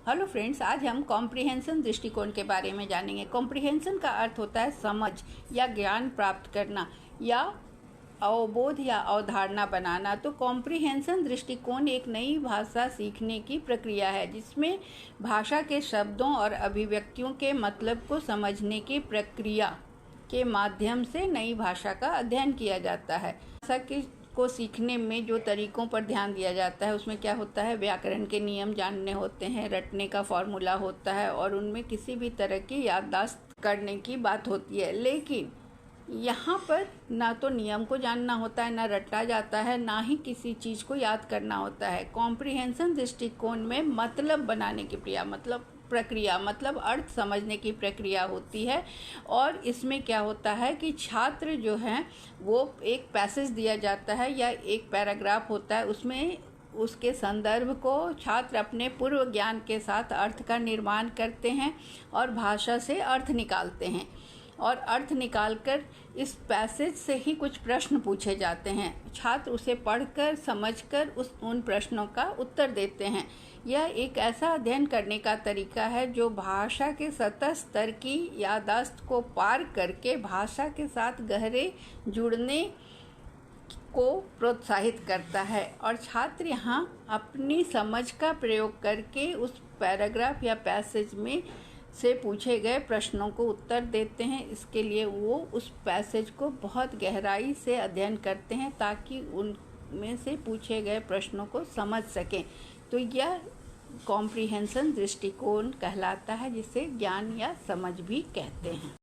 Hello friends, आज हम comprehension दृष्टिकोण के बारे में जानेंगे। कॉम्प्रिहेंशन का अर्थ होता है समझ या ज्ञान प्राप्त करना या अवबोध या अवधारणा बनाना। तो कॉम्प्रिहेंशन दृष्टिकोण एक नई भाषा सीखने की प्रक्रिया है जिसमें भाषा के शब्दों और अभिव्यक्तियों के मतलब को समझने की प्रक्रिया के माध्यम से नई भाषा का अध्ययन किया जाता है। भाषा को सीखने में जो तरीकों पर ध्यान दिया जाता है उसमें क्या होता है, व्याकरण के नियम जानने होते हैं, रटने का फॉर्मूला होता है और उनमें किसी भी तरह की याददाश्त करने की बात होती है। लेकिन यहाँ पर ना तो नियम को जानना होता है, ना रटा जाता है, ना ही किसी चीज़ को याद करना होता है। कॉम्प्रिहेंशन दृष्टिकोण में मतलब बनाने की प्रक्रिया मतलब अर्थ समझने की प्रक्रिया होती है। और इसमें क्या होता है कि छात्र जो हैं वो एक पैसेज दिया जाता है या एक पैराग्राफ होता है, उसमें उसके संदर्भ को छात्र अपने पूर्व ज्ञान के साथ अर्थ का निर्माण करते हैं और भाषा से अर्थ निकालते हैं। और अर्थ निकालकर इस पैसेज से ही कुछ प्रश्न पूछे जाते हैं। छात्र उसे पढ़कर समझकर उन प्रश्नों का उत्तर देते हैं। यह एक ऐसा अध्ययन करने का तरीका है जो भाषा के सतह स्तर की याददाश्त को पार करके भाषा के साथ गहरे जुड़ने को प्रोत्साहित करता है। और छात्र यहाँ अपनी समझ का प्रयोग करके उस पैराग्राफ या पैसेज में से पूछे गए प्रश्नों को उत्तर देते हैं। इसके लिए वो उस पैसेज को बहुत गहराई से अध्ययन करते हैं ताकि उनमें से पूछे गए प्रश्नों को समझ सकें। तो यह कॉम्प्रिहेंशन दृष्टिकोण कहलाता है, जिसे ज्ञान या समझ भी कहते हैं।